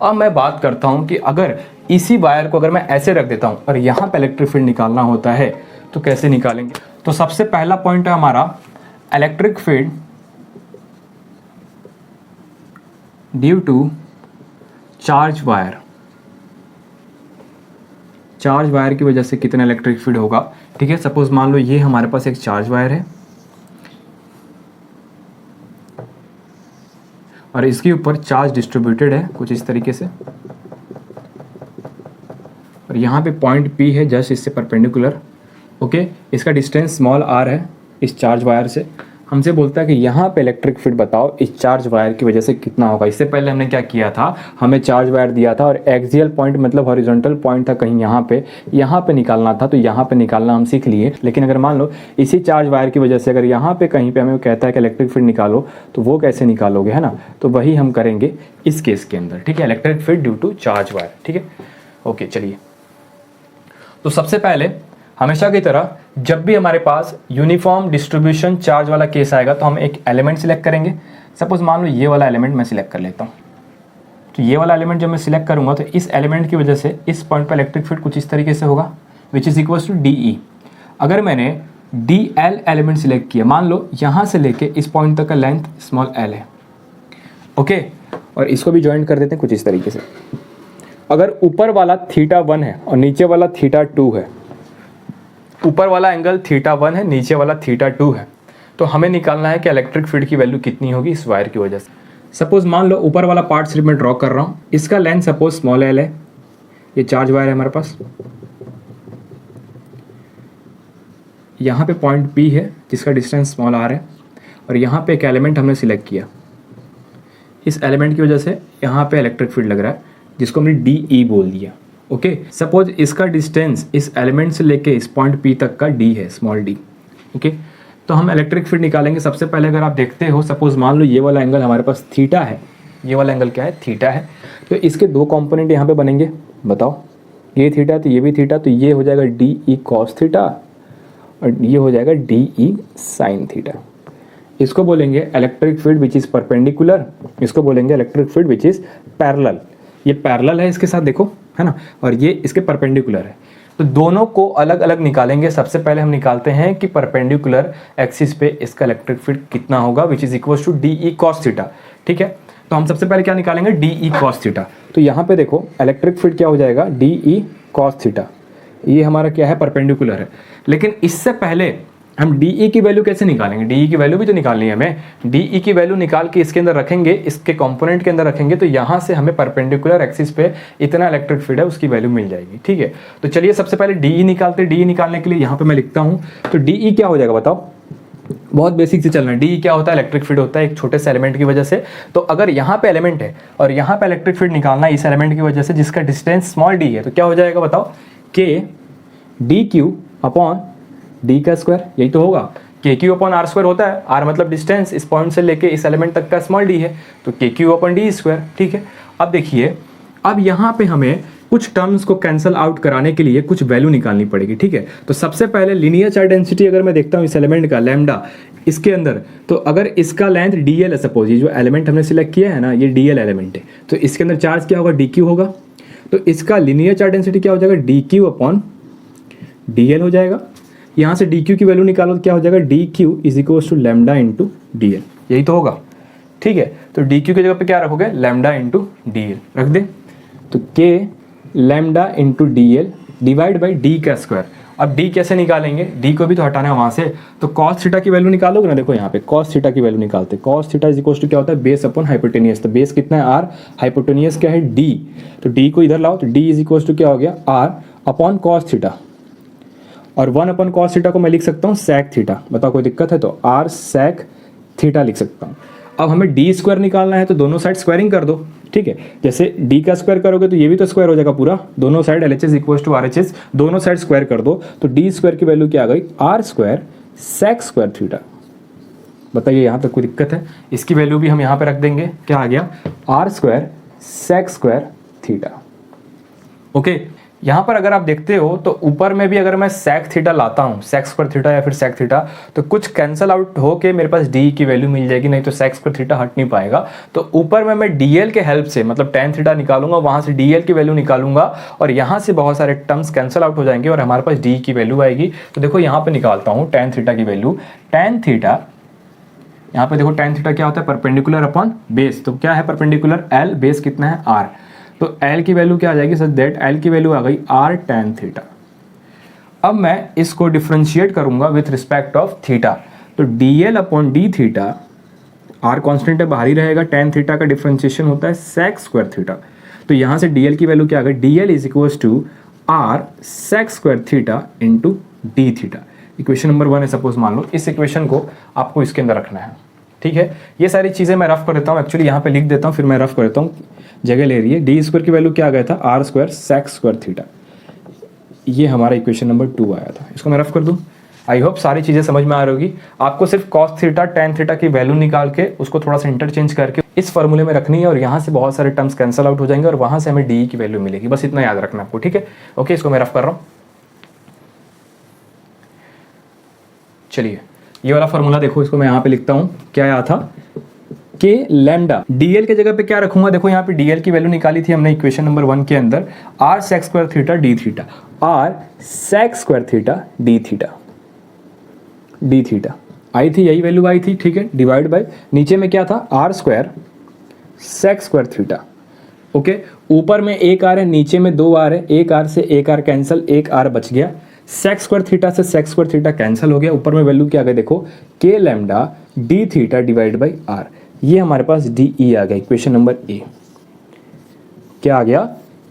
अब मैं बात करता हूँ कि अगर इसी वायर को अगर मैं ऐसे रख देता हूँ और यहाँ पे इलेक्ट्रिक फील्ड निकालना होता है तो कैसे निकालेंगे। तो सबसे पहला पॉइंट है हमारा electric field due to charge wire. Charge wire की वजह से कितना इलेक्ट्रिक फील्ड होगा। ठीक है, सपोज मान लो ये हमारे पास एक चार्ज वायर है और इसके ऊपर चार्ज डिस्ट्रीब्यूटेड है कुछ इस तरीके से, और यहाँ पे पॉइंट P है जस्ट इससे परपेंडिकुलर। ओके, इसका डिस्टेंस स्मॉल r है इस चार्ज वायर से। हमसे बोलता है कि यहाँ पे इलेक्ट्रिक फील्ड बताओ इस चार्ज वायर की वजह से कितना होगा। इससे पहले हमने क्या किया था, हमें चार्ज वायर दिया था और एक्सियल पॉइंट मतलब हॉरिजॉन्टल पॉइंट था कहीं यहाँ पे निकालना था, तो यहाँ पे निकालना हम सीख लिए। लेकिन अगर मान लो इसी चार्ज वायर की वजह से अगर यहाँ पे कहीं पे हमें कहता है कि इलेक्ट्रिक फील्ड निकालो, तो वो कैसे निकालोगे, है ना। तो वही हम करेंगे इस केस के अंदर। ठीक है, electric field due to charge wire. ठीक है, ओके चलिए। तो सबसे पहले हमेशा की तरह जब भी हमारे पास यूनिफॉर्म डिस्ट्रीब्यूशन चार्ज वाला केस आएगा तो हम एक एलिमेंट सिलेक्ट करेंगे। सपोज मान लो ये वाला एलिमेंट मैं सिलेक्ट कर लेता हूँ। तो ये वाला एलिमेंट जब मैं सिलेक्ट करूँगा तो इस एलिमेंट की वजह से इस पॉइंट पर इलेक्ट्रिक फील्ड कुछ इस तरीके से होगा, which is equals to DE। अगर मैंने DL एलिमेंट सिलेक्ट किया, मान लो यहाँ से लेके इस पॉइंट तक का लेंथ स्मॉल l है। ओके, और इसको भी ज्वाइन कर देते हैं कुछ इस तरीके से। अगर ऊपर वाला θ1 है और नीचे वाला θ2 है, ऊपर वाला एंगल θ1 है, नीचे वाला θ2 है, तो हमें निकालना है कि इलेक्ट्रिक फील्ड की वैल्यू कितनी होगी इस वायर की वजह से। सपोज मान लो ऊपर वाला पार्ट सिर्फ मैं ड्रॉ कर रहा हूँ, इसका लेंथ सपोज स्मॉल l है, ये चार्ज वायर है हमारे पास। यहाँ पे पॉइंट P है जिसका डिस्टेंस स्मॉल r है, और यहाँ पे एक एलिमेंट हमने सिलेक्ट किया। इस एलिमेंट की वजह से यहाँ पे इलेक्ट्रिक फील्ड लग रहा है जिसको हमने DE बोल दिया। ओके, सपोज इसका डिस्टेंस इस एलिमेंट से लेके इस पॉइंट P तक का D है, स्मॉल d। ओके, तो हम इलेक्ट्रिक फील्ड निकालेंगे। सबसे पहले अगर आप देखते हो, सपोज मान लो ये वाला एंगल हमारे पास थीटा है, ये वाला एंगल क्या है, थीटा है। तो इसके दो कंपोनेंट यहाँ पे बनेंगे, बताओ। ये थीटा तो ये भी थीटा, तो ये हो जाएगा DE cos थीटा और ये हो जाएगा DE sin थीटा। इसको बोलेंगे electric field which is perpendicular, इसको बोलेंगे electric field which is parallel. ये पैरेलल है इसके साथ, देखो, है ना, और ये इसके परपेंडिकुलर है। तो दोनों को अलग अलग निकालेंगे। सबसे पहले हम निकालते हैं कि परपेंडिकुलर एक्सिस पे इसका इलेक्ट्रिक फील्ड कितना होगा, which is equal to DE cos theta. ठीक है, तो हम सबसे पहले क्या निकालेंगे, DE cos थीटा। तो यहाँ पे देखो इलेक्ट्रिक फील्ड क्या हो जाएगा, DE cos थीटा। ये हमारा क्या है, परपेंडिकुलर है। लेकिन इससे पहले हम DE की वैल्यू कैसे निकालेंगे, DE की वैल्यू भी तो निकालनी है हमें। DE की वैल्यू निकाल के इसके अंदर रखेंगे, इसके कंपोनेंट के अंदर रखेंगे, तो यहाँ से हमें परपेंडिकुलर एक्सिस पे इतना इलेक्ट्रिक फील्ड है उसकी वैल्यू मिल जाएगी। ठीक है, तो चलिए सबसे पहले DE निकालते हैं। DE निकालने के लिए यहाँ पे मैं लिखता हूँ, तो DE क्या हो जाएगा बताओ। बहुत बेसिक से चलना है। DE क्या होता है, इलेक्ट्रिक फील्ड होता है एक छोटे से एलिमेंट की वजह से। तो अगर यहाँ पे एलिमेंट है और यहाँ पे इलेक्ट्रिक फील्ड निकालना है इस एलिमेंट की वजह से जिसका डिस्टेंस स्मॉल d है, तो क्या हो जाएगा बताओ, K dq अपॉन d का स्क्वायर। यही तो होगा, KQ अपॉन R स्क्वायर होता है। R मतलब डिस्टेंस इस पॉइंट से लेके इस एलिमेंट तक का स्मॉल d है, तो KQ अपॉन d स्क्वायर। ठीक है, अब देखिए, अब यहाँ पे हमें कुछ टर्म्स को कैंसिल आउट कराने के लिए कुछ वैल्यू निकालनी पड़ेगी। ठीक है, तो सबसे पहले लीनियर चार्ज डेंसिटी अगर मैं देखता हूँ इस एलिमेंट का लैम्डा इसके अंदर, तो अगर इसका लेंथ DL है, सपोज ये जो एलिमेंट हमने सिलेक्ट किया है ना, ये DL एलिमेंट है, तो इसके अंदर चार्ज क्या होगा, DQ होगा। तो इसका लीनियर चार्ज डेंसिटी क्या हो जाएगा, DQ अपॉन DL हो जाएगा। यहाँ से DQ की वैल्यू निकालो तो क्या हो जाएगा, DQ is equal to lambda into DL। यही तो होगा। ठीक है, तो DQ की जगह पे क्या रखोगे, लैम्डा इंटू DL रख दे, तो K lambda into DL divide by D का स्क्वायर। अब D कैसे निकालेंगे, D को भी तो हटाना है वहाँ से, तो cos थीटा की वैल्यू निकालोगे ना। देखो यहाँ पे cos थीटा की वैल्यू निकालते, cos theta is equal to क्या होता है, बेस अपॉन हाइपोटेनियस। तो बेस कितना है, R, हाइपोटेनियस क्या है, D। तो D को इधर लाओ, तो D इज इक्वल टू क्या हो गया, R अपॉन cos थीटा, और 1 अपॉन cos थीटा को मैं लिख सकता हूँ sec थीटा। बताओ कोई दिक्कत है, तो R sec थीटा लिख सकता हूँ। अब हमें D स्क्वायर निकालना है, तो दोनों साइड स्क्वायरिंग कर दो। ठीक है, जैसे D का स्क्वायर करोगे तो ये भी तो स्क्वायर हो जाएगा पूरा, दोनों side LHS equal to RHS, दोनों साइड स्क्वायर कर दो, तो D स्क्वायर की वैल्यू क्या आ गई, R square sec square theta. बताइए यहाँ तक कोई दिक्कत है, इसकी वैल्यू भी हम यहाँ पे रख देंगे, क्या आ गया, R square sec square theta. Okay, यहाँ पर अगर आप देखते हो तो ऊपर में भी अगर मैं सेक थीटा लाता हूँ, सेक स्क्वायर थीटा या फिर सेक थीटा, तो कुछ कैंसल आउट होके मेरे पास डी की वैल्यू मिल जाएगी, नहीं तो सेक स्क्वायर थीटा हट नहीं पाएगा। तो ऊपर में मैं डीएल के हेल्प से मतलब टेन थीटा निकालूंगा, वहाँ से डीएल की वैल्यू निकालूंगा और यहाँ से बहुत सारे टर्म्स कैंसल आउट हो जाएंगे और हमारे पास डी की वैल्यू आएगी। तो देखो यहाँ पर निकालता हूँ टेन थीटा की वैल्यू। टेन थीटा, यहाँ पे देखो टेन थीटा क्या होता है, परपेंडिकुलर अपॉन बेस। तो क्या है परपेंडिकुलर, एल, बेस कितना है आर। तो एल की वैल्यू क्या आ जाएगी सर, दैट एल की वैल्यू आ गई आर टेन थीटा। अब मैं इसको डिफ्रेंशिएट करूंगा विथ रिस्पेक्ट ऑफ थीटा। तो D L upon D theta, R constant है बाहर ही रहेगा, टेन थीटा का डिफ्रेंशिएशन होता है सेक स्क्वायर थीटा। तो यहाँ से डी एल की वैल्यू क्या आ गई, D L is equal to R sec square theta into D theta. Equation number 1 है सपोज, मान लो इस इक्वेशन को आपको इसके अंदर रखना है, ठीक है। ये सारी चीज़ें मैं रफ कर देता हूँ, एक्चुअली यहाँ पे लिख देता हूँ फिर मैं रफ कर देता हूँ, जगह ले रही है। डी स्क्वायर की वैल्यू क्या आ गया था, R square sec square theta. ये हमारा इक्वेशन नंबर 2 आया था। इसको मैं रफ कर दूँ। आई होप सारी चीज़ें समझ में आ रही होगी। आपको सिर्फ कॉस थीटा टेन थीटा की वैल्यू निकाल के उसको थोड़ा सा इंटरचेंज करके इस फॉर्मूले में रखनी है और यहाँ से बहुत सारे टर्म्स कैंसल आउट हो जाएंगे और वहाँ से हमें डी की वैल्यू मिलेगी। बस इतना याद रखना आपको, ठीक है। ओके, इसको मैं रफ कर रहा हूँ। चलिए ये वाला फॉर्मूला देखो, इसको मैं यहाँ पे लिखता हूँ। क्या आया था के लैम्डा, डीएल के जगह पे क्या रखूंगा, देखो यहाँ पे डीएल की वैल्यू निकाली थी हमने इक्वेशन नंबर 1 के अंदर, r sec square theta d theta, r sec square theta d theta, d theta आई थी, यही वैल्यू आई थी, ठीक है। डिवाइड बाय नीचे में क्या था, R square sec square theta. Okay, ऊपर में एक आर है, नीचे में दो आर है, एक आर से एक आर कैंसिल, एक आर बच गया। सेक स्क्वायर थीटा से सेक स्क्वायर थीटा कैंसिल हो गया। ऊपर में वैल्यू क्या आ गई देखो, K lambda D theta divide by R. ये हमारे पास डी ई आ गया, इक्वेशन नंबर ए। क्या आ गया,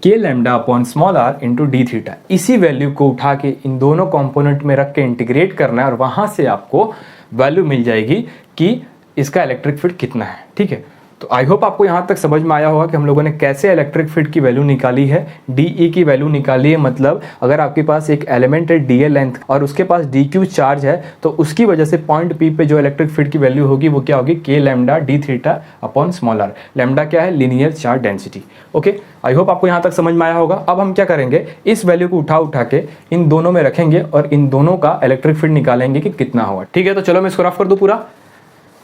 K lambda upon small R into D theta. इसी वैल्यू को उठा के इन दोनों कंपोनेंट में रख के इंटीग्रेट करना है और वहां से आपको वैल्यू मिल जाएगी कि इसका इलेक्ट्रिक फील्ड कितना है, ठीक है। तो आई होप आपको यहाँ तक समझ में आया होगा कि हम लोगों ने कैसे इलेक्ट्रिक फील्ड की वैल्यू निकाली है, डीई की वैल्यू निकाली है। मतलब अगर आपके पास एक एलिमेंट है डीएल लेंथ और उसके पास डी क्यू चार्ज है, तो उसकी वजह से पॉइंट पी पे जो इलेक्ट्रिक फील्ड की वैल्यू होगी वो क्या होगी, K lambda D theta upon small R. Lambda क्या है, linear charge density. Okay, I hope आपको यहाँ तक समझ में आया होगा। अब हम क्या करेंगे, इस वैल्यू को उठा के इन दोनों में रखेंगे और इन दोनों का इलेक्ट्रिक फील्ड निकालेंगे कि कितना होगा, ठीक है। तो चलो मैं इसको रफ कर दूँ पूरा।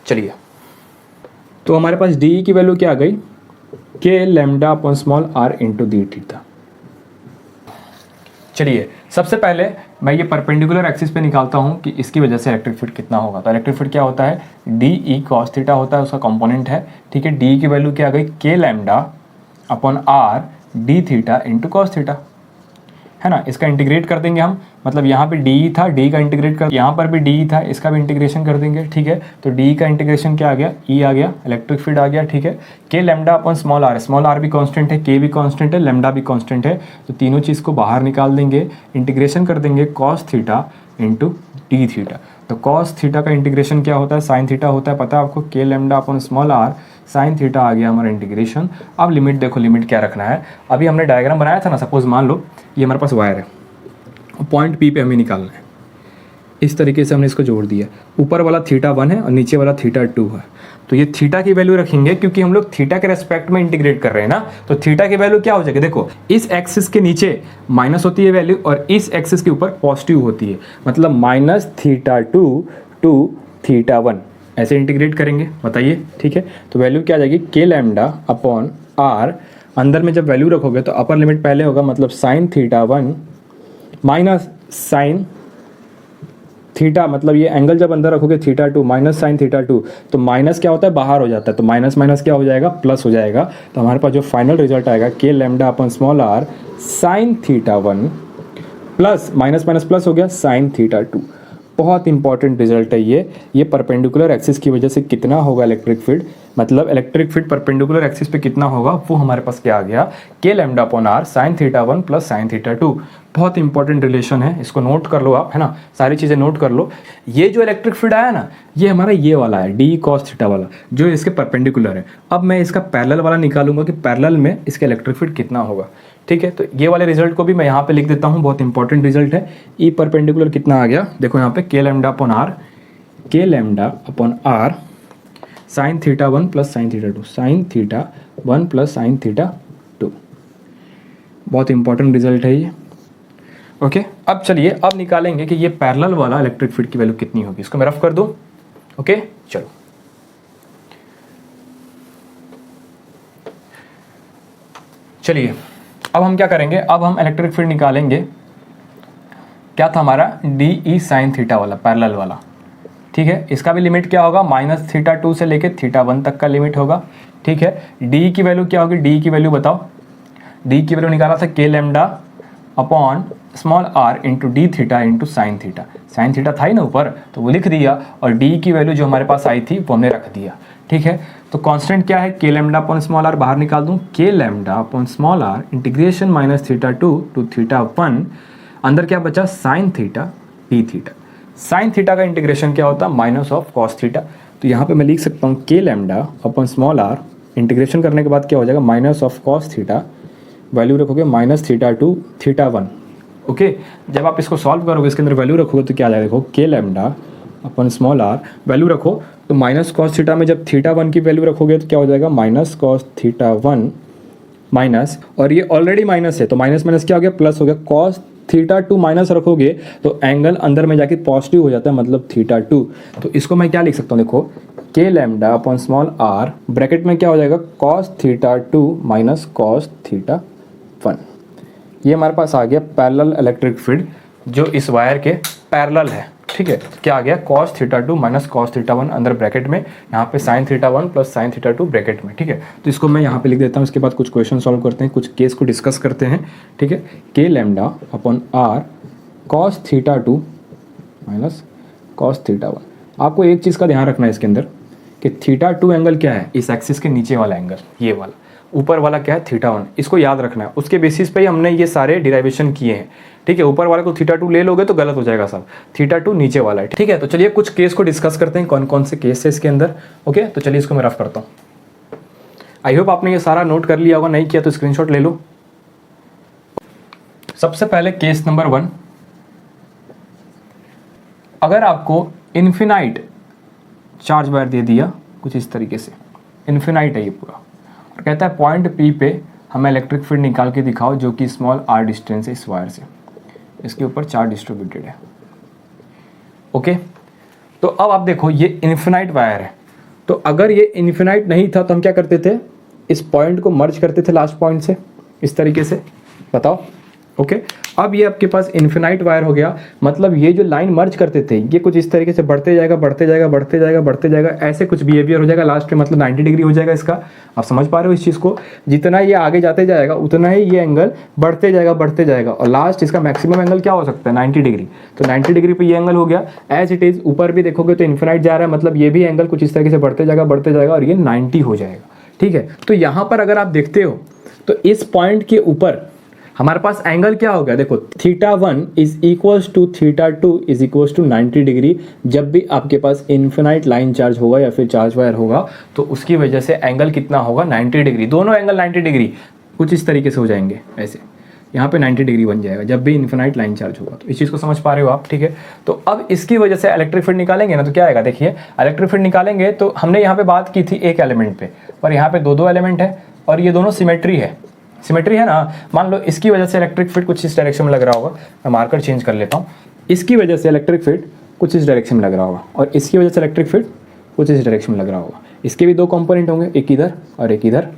चलिए, तो हमारे पास डी की वैल्यू क्या आ गई, K lambda upon small R into D theta. चलिए सबसे पहले मैं ये परपेंडिकुलर एक्सिस पे निकालता हूँ कि इसकी वजह से इलेक्ट्रिक फील्ड कितना होगा। तो इलेक्ट्रिक फील्ड क्या होता है, डी ई कॉस थीटा होता है, उसका कंपोनेंट है, ठीक है। डी की वैल्यू क्या आ गई, K lambda upon R D theta into cos theta, है ना। इसका इंटीग्रेट कर देंगे हम, मतलब यहाँ पे डी था, डी का इंटीग्रेट कर, यहाँ पर भी डी था, इसका भी इंटीग्रेशन कर देंगे, ठीक है। तो डी का इंटीग्रेशन क्या आ गया, ई आ गया, इलेक्ट्रिक फील्ड आ गया, ठीक है। K lambda upon small are भी कांस्टेंट है, के भी कांस्टेंट है, लैम्डा भी कांस्टेंट है। तो तीनों चीज़ को बाहर निकाल देंगे, इंटीग्रेशन कर देंगे cos theta into D theta. तो कॉस थीटा का इंटीग्रेशन क्या होता है, साइन थीटा होता है, पता है आपको। K lambda upon small are sine theta आ गया हमारा इंटीग्रेशन। अब लिमिट देखो, लिमिट क्या रखना है, अभी हमने डायग्राम बनाया था ना, सपोज मान लो ये हमारे पास वायर है, पॉइंट पी पे हमें निकालना है। इस तरीके से हमने इसको जोड़ दिया, ऊपर वाला थीटा 1 है और नीचे वाला थीटा 2 है। तो ये थीटा की वैल्यू रखेंगे क्योंकि हम लोग थीटा के रेस्पेक्ट में इंटीग्रेट कर रहे हैं ना। तो थीटा की वैल्यू क्या हो जाएगी, देखो इस एक्सिस के नीचे माइनस होती है वैल्यू और इस एक्सिस के ऊपर पॉजिटिव होती है, मतलब माइनस थीटा 2 टू थीटा 1 ऐसे इंटीग्रेट करेंगे, बताइए, ठीक है। तो वैल्यू क्या आ जाएगी, के लैम्डा अपॉन आर, अंदर में जब वैल्यू रखोगे तो अपर लिमिट पहले होगा, मतलब sine theta 1 minus sine theta, मतलब ये एंगल जब अंदर रखोगे थीटा 2 माइनस साइन थीटा 2, तो माइनस क्या होता है, बाहर हो जाता है, तो माइनस माइनस क्या हो जाएगा, प्लस हो जाएगा। तो हमारे पास जो फाइनल रिजल्ट आएगा, K lambda upon small are sine theta 1 plus minus minus plus हो गया साइन थीटा 2। बहुत इंपॉर्टेंट रिजल्ट है ये परपेंडिकुलर एक्सिस की वजह से कितना होगा इलेक्ट्रिक फील्ड, मतलब इलेक्ट्रिक फील्ड परपेंडिकुलर एक्सिस पे कितना होगा, वो हमारे पास क्या आ गया, K lambda upon are sine theta 1 plus sine theta 2। बहुत इंपॉर्टेंट रिलेशन है, इसको नोट कर लो आप, है ना, सारी चीज़ें नोट कर लो। ये जो इलेक्ट्रिक फील्ड आया ना, ये हमारा ये वाला है, डी कॉस थीटा वाला, जो इसके परपेंडिकुलर है। अब मैं इसका पैरेलल वाला निकालूंगा कि पैरेलल में इसका इलेक्ट्रिक फील्ड कितना होगा, ठीक है। तो ये वाले रिजल्ट को भी मैं यहाँ पे लिख देता हूँ, बहुत इंपॉर्टेंट रिजल्ट है। ई परपेंडिकुलर कितना आ गया, देखो यहाँ पे K lambda upon R, K lambda upon are sine theta 1 plus sine theta 2, sine theta 1 plus sine theta 2। बहुत इंपॉर्टेंट रिजल्ट है ये। ओके, अब चलिए अब निकालेंगे कि ये पैरेलल वाला इलेक्ट्रिक फील्ड की वैल्यू कितनी होगी। इसको मैं रफ कर दूं। ओके चलो, चलिए अब हम क्या करेंगे, अब हम इलेक्ट्रिक फील्ड निकालेंगे। क्या था हमारा, डी ई साइन थीटा वाला पैरेलल वाला, ठीक है। इसका भी लिमिट क्या होगा, -θ2 से लेके θ1 तक का लिमिट होगा, ठीक है। डी की वैल्यू क्या होगी, डी की वैल्यू बताओ। डी की वैल्यू निकाला था k lambda upon small r into D theta into sine theta. Sine theta था ही ना ऊपर, तो वो लिख दिया, और डी की वैल्यू जो हमारे पास आई थी वो हमने रख दिया, ठीक है। तो कांस्टेंट क्या है, k lambda upon small r, बाहर निकाल दूं, k lambda upon small r integration -θ2 to θ1, अंदर क्या बचा, sine theta d theta. Sine theta का इंटीग्रेशन क्या होता है, माइनस ऑफ कॉस थीटा। तो यहाँ पे मैं लिख सकता हूँ k lambda upon small r, integration करने के बाद क्या हो जाएगा, minus of cos theta, value रखोगे -θ2 θ1। ओके, जब आप इसको सॉल्व करोगे, इसके अंदर वैल्यू रखोगे तो क्या आ जाएगा, देखो k lambda upon small r, value रखो तो माइनस कॉस थीटा में जब θ1 की वैल्यू रखोगे तो क्या हो जाएगा, माइनस कॉस θ1 माइनस, और ये ऑलरेडी माइनस है तो माइनस माइनस क्या हो गया, प्लस हो गया। कॉस θ2 माइनस रखोगे तो एंगल अंदर में जाके पॉजिटिव हो जाता है, मतलब θ2। तो इसको मैं क्या लिख सकता हूँ, देखो k lambda upon small r, bracket में क्या हो जाएगा, कॉस θ2 माइनस कॉस θ1। ये हमारे पास आ गया पैरेलल इलेक्ट्रिक फील्ड जो इस वायर के पैरेलल है, ठीक है। क्या आ गया, cos θ2 माइनस cos θ1 अंदर ब्रैकेट में, यहाँ पे sin θ1 प्लस sin θ2 ब्रैकेट में, ठीक है। तो इसको मैं यहाँ पे लिख देता हूँ, इसके बाद कुछ क्वेश्चन सॉल्व करते हैं, कुछ केस को डिस्कस करते हैं, ठीक है। k lambda upon r cos θ2 minus cos θ1। आपको एक चीज़ का ध्यान रखना है इसके अंदर कि θ2 एंगल क्या है, इस एक्सिस के नीचे वाला एंगल, ये वाला, ऊपर वाला क्या है, θ1। इसको याद रखना है, उसके बेसिस पे ही हमने ये सारे डिराइवेशन किए हैं, ठीक है। ऊपर वाले को θ2 ले लोगे तो गलत हो जाएगा सब, θ2 नीचे वाला है, ठीक है। तो चलिए कुछ केस को डिस्कस करते हैं, कौन कौन से केस है इसके अंदर। ओके, तो चलिए इसको मैं रफ करता हूँ। आई होप आपने ये सारा नोट कर लिया होगा, नहीं किया तो स्क्रीनशॉट ले लो। सबसे पहले केस नंबर 1, अगर आपको इन्फिनाइट चार्ज वायर दे दिया कुछ इस तरीके से, इन्फिनाइट है ये पूरा, और कहता है पॉइंट P पे हमें इलेक्ट्रिक फील्ड निकाल के दिखाओ जो कि स्मॉल r डिस्टेंस है इस वायर से, इसके ऊपर चार्ज डिस्ट्रीब्यूटेड है। ओके, तो अब आप देखो ये इन्फिनाइट वायर है, तो अगर ये इन्फिनाइट नहीं था तो हम क्या करते थे, इस पॉइंट को मर्ज करते थे लास्ट पॉइंट से इस तरीके से, बताओ। ओके, अब ये आपके पास इन्फिनाइट वायर हो गया, मतलब ये जो लाइन मर्ज करते थे ये कुछ इस तरीके से बढ़ते जाएगा बढ़ते जाएगा बढ़ते जाएगा बढ़ते जाएगा, ऐसे कुछ बिहेवियर हो जाएगा लास्ट में, मतलब 90 डिग्री हो जाएगा इसका। आप समझ पा रहे हो इस चीज़ को, जितना ये आगे जाते जाएगा उतना ही ये एंगल बढ़ते जाएगा, और लास्ट इसका मैक्सिमम एंगल क्या हो सकता है, 90 डिग्री। तो 90 डिग्री पर ये एंगल हो गया। एज इट इज़ ऊपर भी देखोगे तो इन्फिनाइट जा रहा है, मतलब ये भी एंगल कुछ इस तरीके से बढ़ते जाएगा और ये 90 हो जाएगा, ठीक है। तो यहाँ पर अगर आप देखते हो तो इस पॉइंट के ऊपर हमारे पास एंगल क्या हो गया, देखो θ1 is equals to θ2 is equals to 90 degree. जब भी आपके पास इन्फिनाइट लाइन चार्ज होगा या फिर चार्ज वायर होगा तो उसकी वजह से एंगल कितना होगा, 90 डिग्री। दोनों एंगल 90 डिग्री कुछ इस तरीके से हो जाएंगे, ऐसे यहाँ पे 90 डिग्री बन जाएगा जब भी इन्फिनाइट लाइन चार्ज होगा। तो इस चीज़ को समझ पा रहे हो आप, ठीक है। तो अब इसकी वजह से इलेक्ट्रिक फील्ड निकालेंगे ना, तो क्या आएगा, देखिए इलेक्ट्रिक फील्ड निकालेंगे तो हमने यहाँ पे बात की थी एक एलिमेंट पे, पर यहाँ पे दो एलिमेंट है और ये दोनों सिमेट्री है ना। मान लो इसकी वजह से इलेक्ट्रिक फील्ड कुछ इस डायरेक्शन में लग रहा होगा, मैं मार्कर चेंज कर लेता हूँ। इसकी वजह से इलेक्ट्रिक फील्ड कुछ इस डायरेक्शन में लग रहा होगा और इसकी वजह से इलेक्ट्रिक फील्ड कुछ इस डायरेक्शन में लग रहा होगा। इसके भी दो कंपोनेंट होंगे, एक इधर और एक इधर,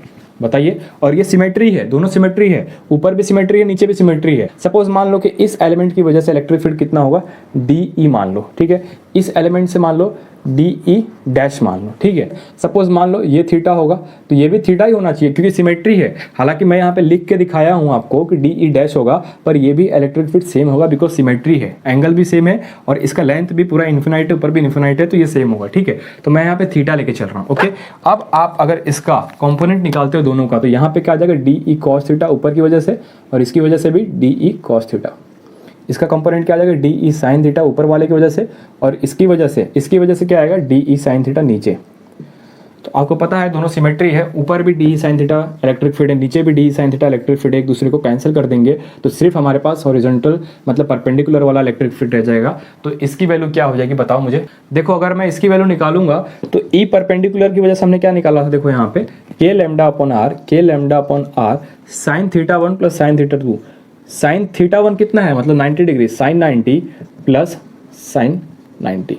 बताइए। और ये सिमेट्री है, दोनों सिमेट्री है, ऊपर भी सिमेट्री है नीचे भी सिमेट्री है। सपोज मान लो कि इस एलिमेंट की वजह से इलेक्ट्रिक फील्ड कितना होगा, DE मान लो, ठीक है। इस एलिमेंट से मान लो DE डैश मान लो, ठीक है। सपोज मान लो ये थीटा होगा तो ये भी थीटा ही होना चाहिए क्योंकि सिमेट्री है। हालांकि मैं यहाँ पे लिख के दिखाया हूँ आपको कि DE डैश होगा, पर ये भी इलेक्ट्रिक फील्ड सेम होगा बिकॉज सिमेट्री है, एंगल भी सेम है और इसका लेंथ भी पूरा इन्फिनाइट है, ऊपर भी इन्फिनाइट है, तो ये सेम होगा, ठीक है। तो मैं यहाँ पे थीटा लेके चल रहा हूँ। ओके, अब आप अगर इसका कॉम्पोनेंट निकालते हो दोनों का तो यहाँ पे क्या आ जाएगा, DE cos थीटा ऊपर की वजह से और इसकी वजह से भी DE cos थीटा। इसका कंपोनेंट क्या आ जाएगा, DE sin थीटा ऊपर वाले की वजह से और इसकी वजह से क्या आएगा, DE sin थीटा नीचे। तो आपको पता है दोनों सिमेट्री है, ऊपर भी D sine theta electric field है, नीचे भी D sine theta electric field है, एक दूसरे को कैंसिल कर देंगे तो सिर्फ हमारे पास हॉरिजॉन्टल मतलब परपेंडिकुलर वाला इलेक्ट्रिक फील्ड रह जाएगा। तो इसकी वैल्यू क्या हो जाएगी बताओ मुझे। देखो अगर मैं इसकी वैल्यू निकालूंगा तो ई परपेंडिकुलर की वजह से हमने क्या निकाला था, देखो यहाँ पे K lambda upon are sine theta 1 plus sine theta 2। Sine theta 1 कितना है, मतलब 90 डिग्री, साइन 90 प्लस साइन 90,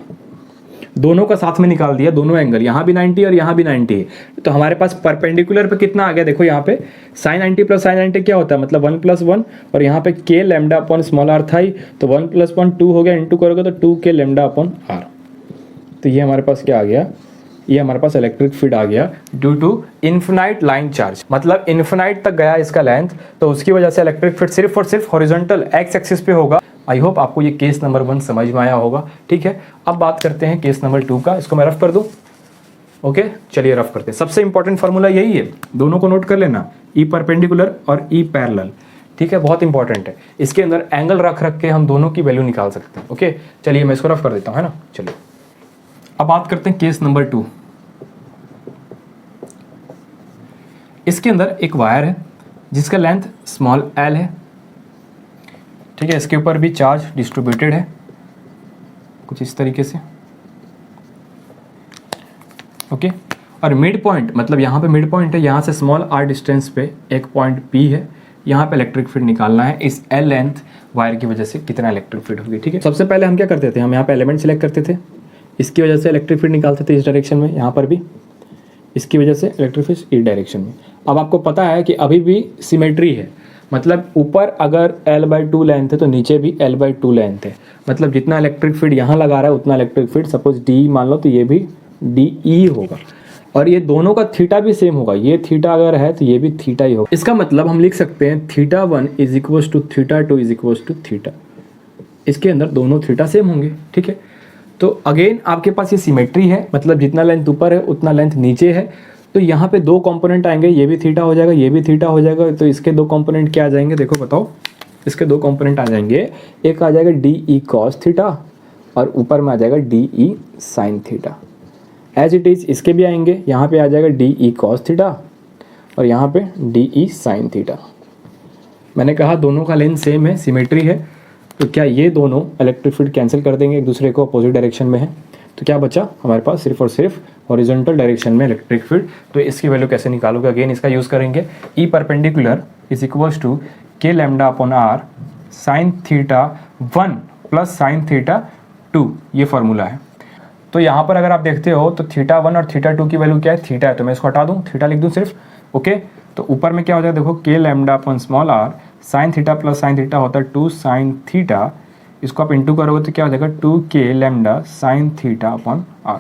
दोनों का साथ में निकाल दिया, दोनों एंगल, यहाँ भी 90 और यहाँ भी 90 है। तो हमारे पास परपेंडिकुलर पे कितना आ गया, देखो यहाँ पे साइन 90 प्लस साइन 90 क्या होता है, मतलब 1 प्लस 1, और यहाँ पे K lambda upon small are था ही, तो 1 प्लस 1 2 हो गया, इंटू करोगे तो 2 के लैम्डा अपॉन आर। तो ये हमारे पास क्या आ गया, ये हमारे पास इलेक्ट्रिक फील्ड आ गया due to infinite line charge, मतलब इन्फिनाइट तक गया इसका लेंथ, तो उसकी वजह से इलेक्ट्रिक फील्ड सिर्फ और सिर्फ हॉरिजॉन्टल एक्स एक्सिस पे होगा। आई होप आपको ये केस नंबर 1 समझ में आया होगा। ठीक है, अब बात करते हैं केस नंबर 2 का। इसको मैं रफ कर दूं। ओके, चलिए रफ करते हैं। सबसे इंपॉर्टेंट फार्मूला यही है, दोनों को नोट कर लेना, ई परपेंडिकुलर और ई पैरेलल। ठीक है, बहुत इंपॉर्टेंट है। इसके अंदर एंगल रख के हम दोनों की वैल्यू निकाल सकते हैं। ओके, चलिए मैं इसको रफ कर देता हूँ, है ना। चलिए अब बात करते हैं केस नंबर 2। इसके अंदर एक वायर है जिसका लेंथ स्मॉल एल है। ठीक है, इसके ऊपर भी चार्ज डिस्ट्रीब्यूटेड है कुछ इस तरीके से। ओके, और मिड पॉइंट, मतलब यहाँ पे मिड पॉइंट है, यहाँ से स्मॉल आर डिस्टेंस पे एक पॉइंट पी है, यहाँ पे इलेक्ट्रिक फील्ड निकालना है। इस एल लेंथ वायर की वजह से कितना इलेक्ट्रिक फील्ड होगी। ठीक है, सबसे पहले हम क्या करते थे, हम यहाँ पे एलिमेंट सेलेक्ट करते थे, इसकी वजह से इलेक्ट्रिक फील्ड निकालते थे इस डायरेक्शन में, यहाँ पर भी इसकी वजह से इलेक्ट्रिक फील्ड इस डायरेक्शन में। अब आपको पता है कि अभी भी सिमेट्री है, मतलब ऊपर अगर L/2 लेंथ है तो नीचे भी L/2 लेंथ है, मतलब जितना इलेक्ट्रिक फील्ड यहाँ लगा रहा है उतना इलेक्ट्रिक फील्ड सपोज डी मान लो तो ये भी DE होगा, और ये दोनों का थीटा भी सेम होगा, ये थीटा अगर है तो ये भी थीटा ही होगा। इसका मतलब हम लिख सकते हैं θ1 is equals to θ2 is equals to theta. इसके अंदर दोनों थीटा सेम होंगे। ठीक है, तो अगेन आपके पास ये सिमेट्री है, मतलब जितना लेंथ ऊपर है उतना लेंथ नीचे है, तो यहाँ पे दो कंपोनेंट आएंगे, ये भी थीटा हो जाएगा, ये भी थीटा हो जाएगा, तो इसके दो कंपोनेंट क्या आ जाएंगे, देखो बताओ, इसके दो कंपोनेंट आ जाएंगे, एक आ जाएगा DE cos थीटा और ऊपर में आ जाएगा DE sin theta. As it is इसके भी आएंगे, यहाँ पे आ जाएगा DE cos थीटा और यहाँ पे DE sin थीटा। मैंने कहा दोनों का लेंथ सेम है, सिमेट्री है, तो क्या ये दोनों इलेक्ट्रिक फील्ड कैंसिल कर देंगे, एक दूसरे को अपोजिट डायरेक्शन में है, तो क्या बचा हमारे पास सिर्फ और सिर्फ हॉरिजॉन्टल डायरेक्शन में इलेक्ट्रिक फील्ड। तो इसकी वैल्यू कैसे निकालोगे, अगेन इसका यूज़ करेंगे, E perpendicular is equals to k lambda upon are sine theta 1 plus sine theta 2, ये फार्मूला है। तो यहाँ पर अगर आप देखते हो तो θ1 और θ2 की वैल्यू क्या है, थीटा है, तो मैं इसको हटा दूँ, थीटा लिख दूँ सिर्फ। ओके, तो ऊपर में क्या हो जाएगा, देखो K lambda upon small are sine theta plus sine theta होता है 2 साइन थीटा, इसको आप इंटू करोगे तो क्या हो जाएगा 2 K lambda sine theta upon R.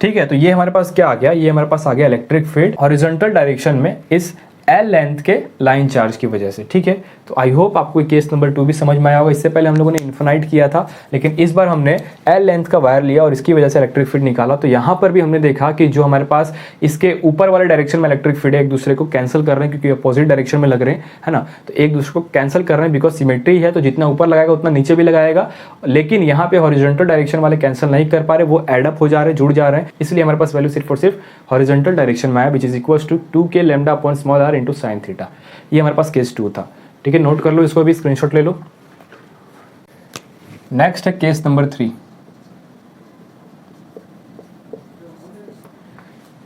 ठीक है, तो ये हमारे पास क्या आ गया, ये हमारे पास आ गया इलेक्ट्रिक फील्ड हॉरिजॉन्टल डायरेक्शन में इस एल लेंथ के लाइन चार्ज की वजह से। ठीक है, तो आई होप आपको केस नंबर 2 भी समझ में आया होगा। इससे पहले हम लोगों ने इन्फिनाइट किया था, लेकिन इस बार हमने एल लेंथ का वायर लिया और इसकी वजह से इलेक्ट्रिक फील्ड निकाला। तो यहाँ पर भी हमने देखा कि जो हमारे पास इसके ऊपर वाले डायरेक्शन में इलेक्ट्रिक फील्ड है, एक दूसरे को कैंसिल कर रहे हैं क्योंकि अपोजिट डायरेक्शन में लग रहे हैं, है ना, तो एक दूसरे को कैंसिल कर रहे हैं बिकॉज सिमेट्री है, तो जितना ऊपर लगाएगा उतना नीचे भी लगाएगा। लेकिन यहाँ पे हॉरिजॉन्टल डायरेक्शन वाले कैंसिल नहीं कर पा रहे, वो एडअप हो जा रहे हैं, जुड़ जा रहे हैं, इसलिए हमारे पास वैल्यू सिर्फ और सिर्फ हॉरिजॉन्टल डायरेक्शन में आया, विच is equals to 2 K lambda upon small R into sine theta. ये हमारे पास केस 2 था। ठीक है, नोट कर लो, इसको भी स्क्रीनशॉट ले लो। नेक्स्ट है केस नंबर 3।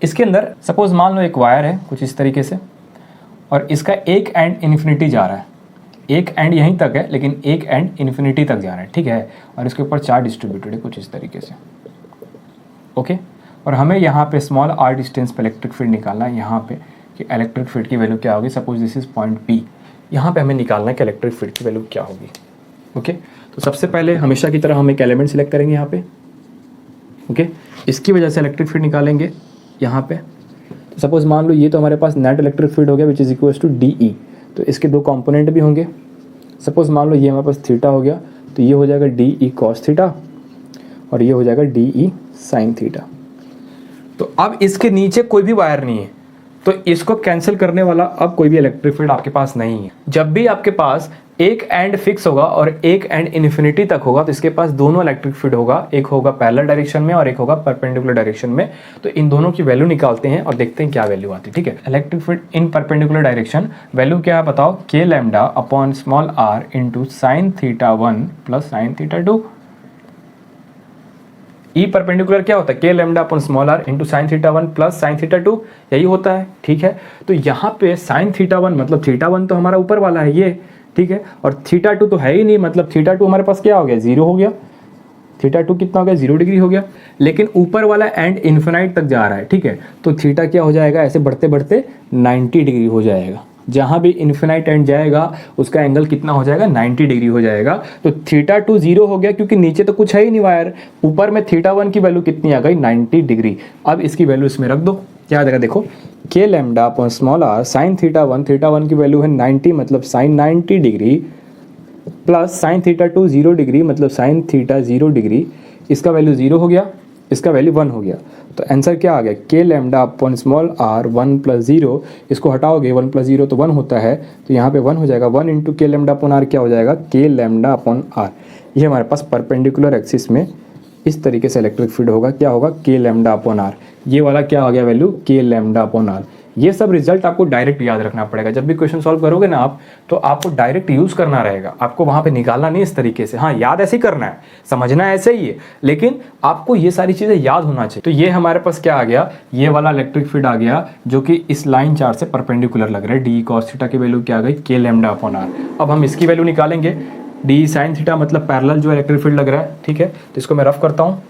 इसके अंदर सपोज मान लो एक वायर है कुछ इस तरीके से, और इसका एक एंड इन्फिनिटी जा रहा है, एक एंड यहीं तक है लेकिन एक एंड इन्फिनिटी तक जा रहा है। ठीक है, और इसके ऊपर चार्ज डिस्ट्रीब्यूटेड है कुछ इस तरीके से। ओके, और हमें यहाँ पे स्मॉल आर डिस्टेंस पे इलेक्ट्रिक फील्ड निकालना है, यहाँ पे कि इलेक्ट्रिक फील्ड की वैल्यू क्या होगी। Suppose this is point P, यहाँ पे हमें निकालना है कि इलेक्ट्रिक फील्ड की वैल्यू क्या होगी। ओके, तो सबसे पहले हमेशा की तरह हम एक एलिमेंट सेलेक्ट करेंगे यहाँ पे। ओके, इसकी वजह से इलेक्ट्रिक फील्ड निकालेंगे यहाँ पे। तो सपोज मान लो ये तो हमारे पास नेट इलेक्ट्रिक फील्ड हो गया which is equals to DE, तो इसके दो कंपोनेंट भी होंगे। सपोज मान लो ये हमारे पास थीटा हो गया, तो ये हो जाएगा DE cos थीटा और ये हो जाएगा DE sin थीटा। तो अब इसके नीचे कोई भी वायर नहीं है, तो इसको कैंसिल करने वाला अब कोई भी इलेक्ट्रिक फील्ड आपके पास नहीं है। जब भी आपके पास एक एंड फिक्स होगा और एक एंड इन्फिनिटी तक होगा, तो इसके पास दोनों इलेक्ट्रिक फील्ड होगा, एक होगा पैरेलल डायरेक्शन में और एक होगा परपेंडिकुलर डायरेक्शन में। तो इन दोनों की वैल्यू निकालते हैं और देखते हैं क्या वैल्यू आती है। ठीक है, electric field in perpendicular direction value क्या है बताओ, K lambda upon small R into sine theta 1 plus sine theta 2। E perpendicular क्या होता है, K lambda upon small R into sine theta 1 plus sine theta 2, यही होता है। ठीक है, तो यहाँ पे साइन थीटा 1 मतलब थीटा 1 तो हमारा ऊपर वाला है ये, ठीक है, और थीटा 2 तो है ही नहीं, मतलब थीटा 2 हमारे पास क्या हो गया, 0 हो गया। थीटा 2 कितना हो गया, 0 डिग्री हो गया, लेकिन ऊपर वाला एंड इन्फिनाइट तक जा रहा है। ठीक है, तो थीटा क्या हो जाएगा, ऐसे बढ़ते बढ़ते 90 डिग्री हो जाएगा। जहाँ भी इन्फिनाइट एंड जाएगा उसका एंगल कितना हो जाएगा, 90 डिग्री हो जाएगा। तो थीटा 2 0 हो गया, क्योंकि नीचे तो कुछ है ही नहीं वायर, ऊपर में थीटा 1 की वैल्यू कितनी आ गई, 90 डिग्री। अब इसकी वैल्यू इसमें रख दो, क्या आ जाएगा देखो, K lambda upon small are sine theta 1 की वैल्यू है 90 मतलब sine 90 degree, plus sine theta 2 0 degree मतलब साइन थीटा 0 डिग्री। इसका वैल्यू 0 हो गया, इसका वैल्यू 1 हो गया। तो आंसर क्या आ गया, K lambda upon small R 1 plus 0, इसको हटाओगे 1 प्लस 0 तो 1 होता है, तो यहाँ पे 1 हो जाएगा। 1 इंटू के लैम्डा अपॉन आर क्या हो जाएगा, के लैम्डा अपॉन आर। ये हमारे पास परपेंडिकुलर एक्सिस में इस तरीके से इलेक्ट्रिक फील्ड होगा, क्या होगा, के लैम्डा अपॉन आर। ये वाला क्या आ गया वैल्यू, के लैम्डा अपॉन आर। ये सब रिजल्ट आपको डायरेक्ट याद रखना पड़ेगा। जब भी क्वेश्चन सॉल्व करोगे ना आप, तो आपको डायरेक्ट यूज करना रहेगा, आपको वहां पे निकालना नहीं इस तरीके से। हाँ, याद ऐसे ही करना है, समझना ऐसे ही है, लेकिन आपको ये सारी चीजें याद होना चाहिए। तो ये हमारे पास क्या आ गया, ये वाला इलेक्ट्रिक फील्ड आ गया जो कि इस लाइन चार्ज से परपेंडिकुलर लग रहा है। डी कॉस थीटा की वैल्यू क्या आ गई, के लैम्डा अपॉन आर। अब हम इसकी वैल्यू निकालेंगे, डी साइन थीटा मतलब पैरेलल जो इलेक्ट्रिक फील्ड लग रहा है। ठीक है, तो इसको मैं रफ करता हूँ।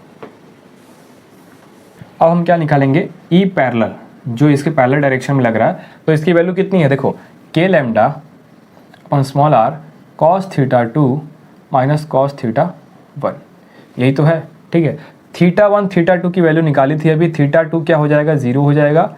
अब हम क्या निकालेंगे, ई पैरेलल जो इसके पैरेलल डायरेक्शन में लग रहा है। तो इसकी वैल्यू कितनी है देखो, K lambda upon small are cos theta 2 minus cos theta 1, यही तो है। ठीक है, थीटा 1 थीटा 2 की वैल्यू निकाली थी अभी, थीटा 2 क्या हो जाएगा, 0 हो जाएगा,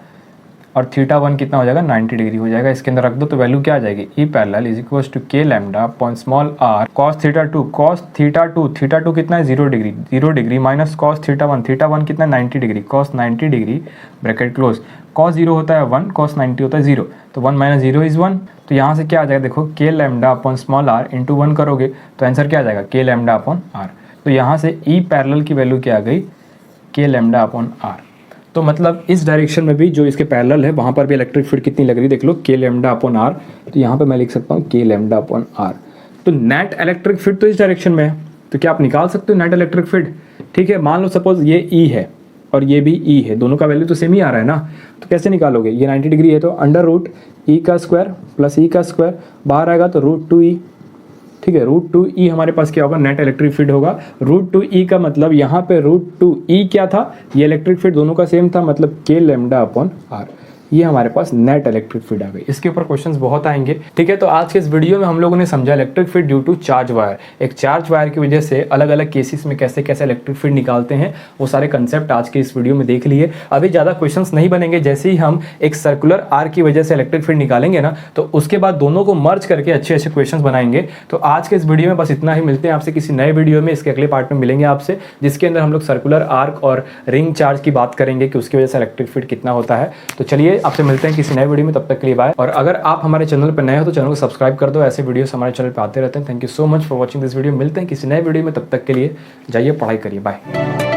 और थीटा 1 कितना हो जाएगा, 90 डिग्री हो जाएगा। इसके अंदर रख दो तो वैल्यू क्या आ जाएगी, E parallel is equal to k lambda upon small are cos theta 2, cos theta 2, theta 2 कितना है, 0 डिग्री माइनस कॉस थीटा 1 कितना है, 90 degree, cos 90 degree bracket close. Cos 0 होता है 1, कॉस 90 होता है 0, तो 1 माइनस 0 इज 1। तो यहाँ से क्या आ जाएगा देखो, K lambda upon small R into 1 करोगे तो आंसर क्या आ जाएगा, के लैम्डा अपॉन आर। तो यहाँ से ई पैरेलल की वैल्यू क्या आ गई, के लैम्डा अपॉन आर। तो मतलब इस डायरेक्शन में भी जो इसके पैरेलल है वहाँ पर भी इलेक्ट्रिक फील्ड कितनी लग रही है देख लो, के लैम्डा अपॉन आर। तो यहाँ पे मैं लिख सकता हूँ के लैम्डा अपॉन आर। तो नेट इलेक्ट्रिक फील्ड तो इस डायरेक्शन में है, तो क्या आप निकाल सकते हो नेट इलेक्ट्रिक फील्ड। ठीक है, मान लो सपोज ये ई है और ये भी ई है, दोनों का वैल्यू तो सेम ही आ रहा है ना, तो कैसे निकालोगे, ये 90 डिग्री है तो अंडर रूट ई का स्क्वायर प्लस ई का स्क्वायर, बाहर आएगा तो √2e। ठीक है, √2e हमारे पास क्या होगा, नेट इलेक्ट्रिक फील्ड होगा। √2e का मतलब यहाँ पे √2e क्या था, ये इलेक्ट्रिक फील्ड दोनों का सेम था, मतलब के लैम्डा अपॉन आर। ये हमारे पास नेट इलेक्ट्रिक फील्ड आ गई। इसके ऊपर क्वेश्चंस बहुत आएंगे। ठीक है, तो आज के इस वीडियो में हम लोगों ने समझा electric field due to charge wire. एक चार्ज वायर की वजह से अलग अलग केसेस में कैसे कैसे इलेक्ट्रिक फील्ड निकालते हैं, वो सारे कंसेप्ट आज के इस वीडियो में देख लिए। अभी ज़्यादा क्वेश्चंस नहीं बनेंगे, जैसे ही हम एक सर्कुलर आर की वजह से इलेक्ट्रिक फील्ड निकालेंगे ना, तो उसके बाद दोनों को मर्ज करके अच्छे अच्छे क्वेश्चन बनाएंगे। तो आज के इस वीडियो में बस इतना ही, मिलते हैं आपसे किसी नए वीडियो में। इसके अगले पार्ट में मिलेंगे आपसे, जिसके अंदर हम लोग सर्कुलर आर्क और रिंग चार्ज की बात करेंगे कि उसकी वजह से इलेक्ट्रिक फील्ड कितना होता है। तो चलिए आपसे मिलते हैं किसी नए वीडियो में, तब तक के लिए बाय। और अगर आप हमारे चैनल पर नए हो तो चैनल को सब्सक्राइब कर दो, ऐसे वीडियोस हमारे चैनल पर आते रहते हैं। Thank you so much for watching this video. मिलते हैं किसी नए वीडियो में, तब तक के लिए जाइए पढ़ाई करिए, बाय।